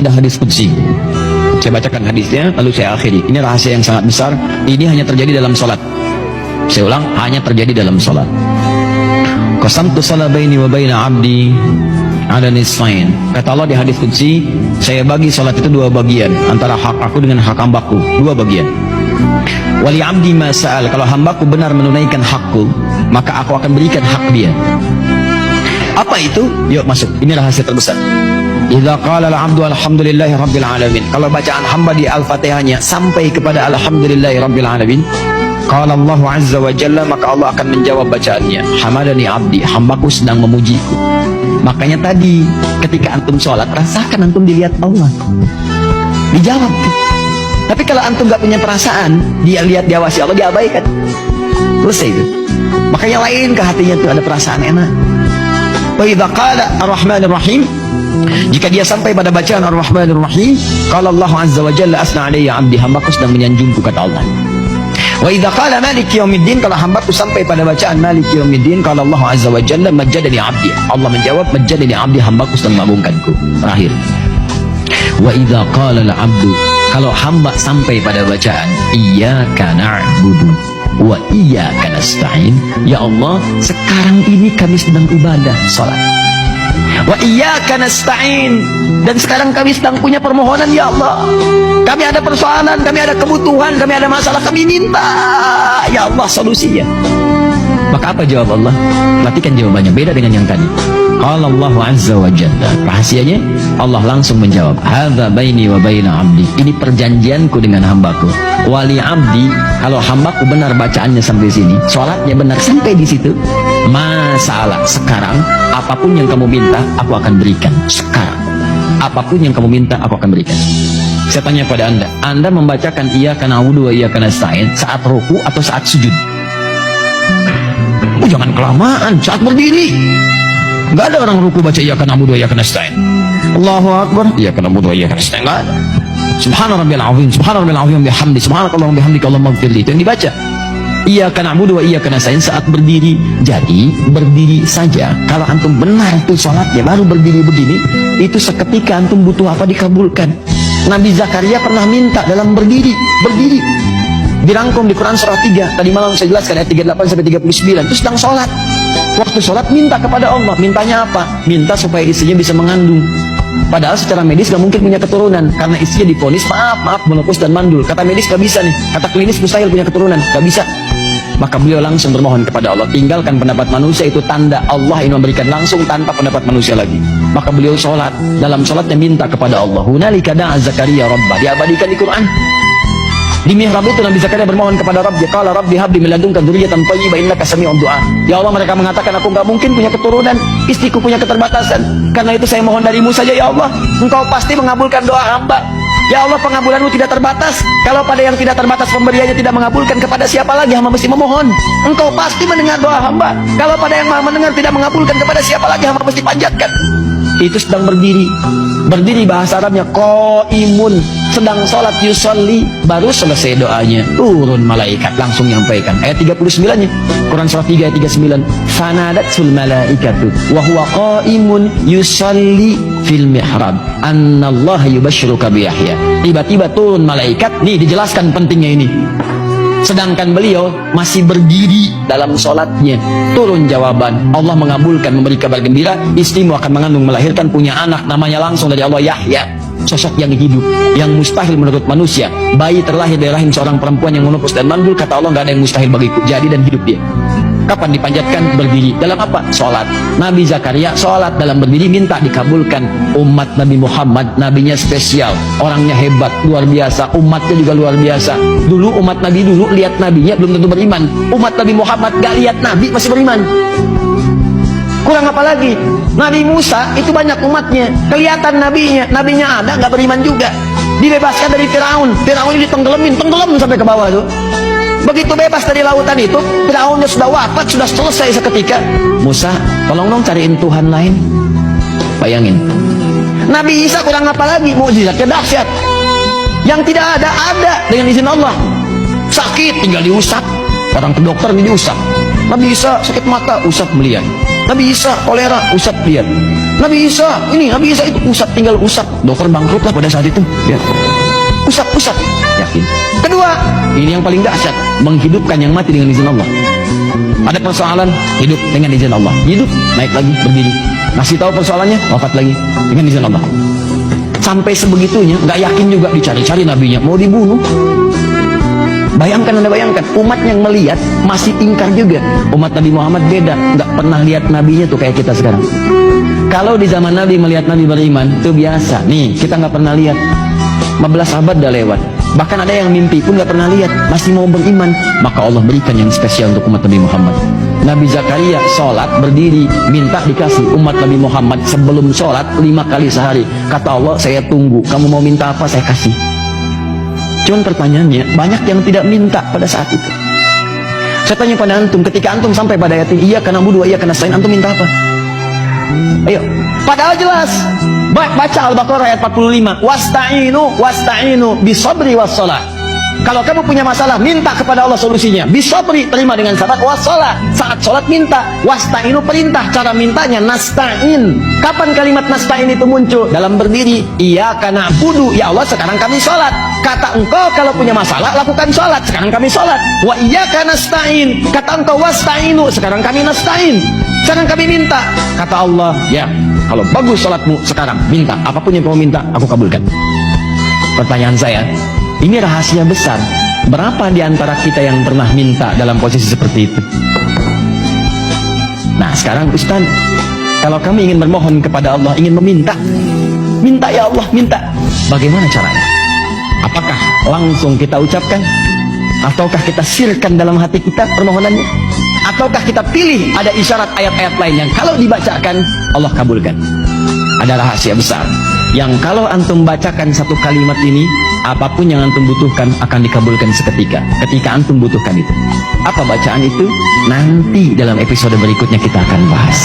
ada hadis qudsi. Saya bacakan hadisnya, lalu saya akhiri. Ini rahasia yang sangat besar. Ini hanya terjadi dalam sholat. Saya ulang, hanya terjadi dalam sholat. Qasamtu shalah baini wa baina abdi ala nisfain. Kata Allah di hadis qudsi, saya bagi sholat itu dua bagian, antara hak aku dengan hak hambaku, dua bagian. Wali abdi ma sa'al, kalau hambaku benar menunaikan hakku, maka aku akan berikan hak dia. Apa itu? Yuk masuk, ini rahasia terbesar. Idza qala al-'abdu alhamdulillahi rabbil alamin, kalau bacaan hamba di Al-Fatihahnya sampai kepada alhamdulillahi rabbil alamin, qala Allahu azza wa jalla, maka Allah akan menjawab bacaannya, hamadani abdi, hambaku sedang memujiku. Makanya tadi ketika antum sholat, rasakan antum dilihat Allah, dijawab. Tapi kalau antum gak punya perasaan, dia lihat diawasi Allah, diabaikan, selesai itu. Makanya lain ke hatinya tuh ada perasaan enak. Wa idza qala ar-rahmanir rahim, jika dia sampai pada bacaan ar-rahmanir rahim, qala Allah azza wa jalla asna alayya abdi, hambaku sedang menyanjungku, kata Allah. Wa idza qala maliki yaumiddin, kalau hambaku sampai pada bacaan maliki yaumiddin, qala Allah azza wa jalla majjadani abdi, Allah menjawab majjadani abdi, hambaku sedang mengagungkanku. Terakhir, wa idza qala al-abdu, kalau hamba sampai pada bacaan iyyaka na'budu wa iyyaka nasta'in, ya Allah sekarang ini kami sedang ibadah salat, wa iyyaka nasta'in, dan sekarang kami sedang punya permohonan, ya Allah kami ada persoalan, kami ada kebutuhan, kami ada masalah, kami minta ya Allah solusinya. Maka apa jawab Allah? Perhatikan jawabannya, beda dengan yang tadi. Qala Allah azza wa jalla, rahasianya Allah langsung menjawab, hadza baini wa baina abdi, ini perjanjianku dengan hambaku. Wali abdi, kalau hambaku benar bacaannya sampai sini, sholatnya benar sampai di situ, masalah sekarang apapun yang kamu minta aku akan berikan. Sekarang apapun yang kamu minta aku akan berikan. Saya tanya pada anda membacakan iyyaka na'budu wa iyyaka nasta'in saat ruku atau saat sujud? Oh, jangan kelamaan, saat berdiri. Gak ada orang ruku baca iyyaka na'budu wa iyyaka nasta'in. Allahu akbar, iyyaka na'budu wa iyyaka nasta'in. Gak ada. Subhana rabbiyal azim, subhana rabbiyal azim bihamdi, subhanakallahumma bihamdika Allahumma ighfirli. Itu yang dibaca. Iyyaka na'budu wa iyyaka nasta'in saat berdiri. Jadi berdiri saja. Kalau antum benar itu salatnya baru berdiri begini, itu seketika antum butuh apa dikabulkan. Nabi Zakaria pernah minta dalam berdiri. Dirangkum di Quran surah 3. Tadi malam saya jelaskan ayat 38 sampai 39. Itu sedang sholat. Waktu sholat minta kepada Allah. Mintanya apa? Minta supaya istrinya bisa mengandung. Padahal secara medis gak mungkin punya keturunan, karena istrinya divonis maaf menopause dan mandul. Kata medis gak bisa nih. Kata klinis mustahil punya keturunan, gak bisa. Maka beliau langsung bermohon kepada Allah. Tinggalkan pendapat manusia, itu tanda Allah ingin memberikan langsung tanpa pendapat manusia lagi. Maka beliau sholat. Dalam sholatnya minta kepada Allah. Hunalika da'a Zakaria rabbah. Diabadikan di Quran. Di mihrab itu Nabi Zakaria bermohon kepada Rabb, qala rabbi habli min ladunka dzurriyyatan thayyibah innaka sami'ud du'a. Ya Allah, mereka mengatakan aku enggak mungkin punya keturunan, istriku punya keterbatasan. Karena itu saya mohon darimu saja ya Allah. Engkau pasti mengabulkan doa hamba. Ya Allah, pengabulanmu tidak terbatas. Kalau pada yang tidak terbatas pemberiannya tidak mengabulkan, kepada siapa lagi hamba mesti memohon? Engkau pasti mendengar doa hamba. Kalau pada yang maha mendengar tidak mengabulkan, kepada siapa lagi hamba mesti panjatkan? Itu sedang berdiri. Berdiri bahasa Arabnya qaimun, sedang sholat yusolli, baru selesai doanya turun malaikat langsung menyampaikan ayat 39-nya Quran surah 3 ayat 39, fanadatsul malaikatu wa huwa qaimun yusolli fil mihrab annallaha yubashshiruka bi Yahya. Tiba-tiba turun malaikat, nih dijelaskan pentingnya ini. Sedangkan beliau masih berdiri dalam sholatnya, turun jawaban, Allah mengabulkan, memberi kabar gembira, istrimu akan mengandung, melahirkan, punya anak, namanya langsung dari Allah Yahya. Sosok yang hidup, yang mustahil menurut manusia. Bayi terlahir dari rahim seorang perempuan yang menopause dan mandul, kata Allah gak ada yang mustahil bagiku, jadi dan hidup dia. Kapan dipanjatkan? Berdiri. Dalam apa? Sholat. Nabi Zakaria sholat dalam berdiri, minta dikabulkan. Umat Nabi Muhammad, nabinya spesial, orangnya hebat, luar biasa, umatnya juga luar biasa. Dulu umat Nabi dulu lihat nabinya belum tentu beriman. Umat Nabi Muhammad gak lihat nabi masih beriman. Kurang apa lagi? Nabi Musa itu banyak umatnya, kelihatan nabinya ada, gak beriman juga. Dibebaskan dari Firaun ini tenggelam sampai ke bawah tuh. Begitu bebas dari lautan itu, Firaunnya sudah wafat, sudah selesai seketika. Musa, tolong dong cariin Tuhan lain. Bayangin. Nabi Isa kurang apa lagi? Mukjizatnya dahsyat. Yang tidak ada dengan izin Allah. Sakit tinggal diusap. Orang ke dokter ini diusap. Nabi Isa sakit mata, usap melihat. Nabi Isa kolera, usap lihat. Nabi Isa ini, Nabi Isa itu, usap, tinggal usap. Dokter bangkrut lah pada saat itu. Ya. Usap, yakin. Kedua, ini yang paling dahsyat, menghidupkan yang mati dengan izin Allah. Ada persoalan, hidup dengan izin Allah. Hidup, naik lagi, berdiri. Ngasih tahu persoalannya, wafat lagi dengan izin Allah. Sampai sebegitunya, nggak yakin juga, dicari-cari nabinya, mau dibunuh. Bayangkan, Anda bayangkan, umat yang melihat masih ingkar juga. Umat Nabi Muhammad beda, nggak pernah lihat nabinya tuh kayak kita sekarang. Kalau di zaman Nabi melihat Nabi beriman, itu biasa. Nih, kita nggak pernah lihat. 15 abad dah lewat. Bahkan ada yang mimpi pun nggak pernah lihat, masih mau beriman. Maka Allah berikan yang spesial untuk umat Nabi Muhammad. Nabi Zakaria sholat berdiri, minta dikasih. Umat Nabi Muhammad sebelum sholat 5 kali sehari. Kata Allah, saya tunggu. Kamu mau minta apa, saya kasih. Cuman pertanyaannya, banyak yang tidak minta pada saat itu. Saya tanya pada antum, ketika antum sampai pada ayat ini, iyyaka na'budu wa iyyaka nasta'in, antum minta apa? Ayo, padahal jelas. Baca Al-Baqarah ayat 45. Wasta'inu bisabri wassalah. Kalau kamu punya masalah, minta kepada Allah solusinya. Bisabri, terima dengan sabar. Wassalah, saat sholat minta. Wasta'inu, perintah. Cara mintanya nasta'in. Kapan kalimat nasta'in itu muncul? Dalam berdiri. Iyyaka na'budu, ya Allah sekarang kami sholat. Kata engkau kalau punya masalah, lakukan sholat. Sekarang kami sholat. Wa iyyaka nasta'in. Kata engkau wasta'inu, sekarang kami nasta'in. Sekarang kami minta. Kata Allah, ya kalau bagus sholatmu sekarang, minta. Apapun yang kamu minta, aku kabulkan. Pertanyaan saya, ini rahasia besar. Berapa di antara kita yang pernah minta dalam posisi seperti itu? Nah sekarang Ustaz, kalau kami ingin bermohon kepada Allah, ingin meminta, minta ya Allah, minta. Bagaimana caranya? Apakah langsung kita ucapkan? Ataukah kita sirkan dalam hati kita permohonannya? Ataukah kita pilih ada isyarat ayat-ayat lain yang kalau dibacakan Allah kabulkan? Ada rahasia besar yang kalau antum bacakan satu kalimat ini, apapun yang antum butuhkan akan dikabulkan seketika. Ketika antum butuhkan itu. Apa bacaan itu? Nanti dalam episode berikutnya kita akan bahas.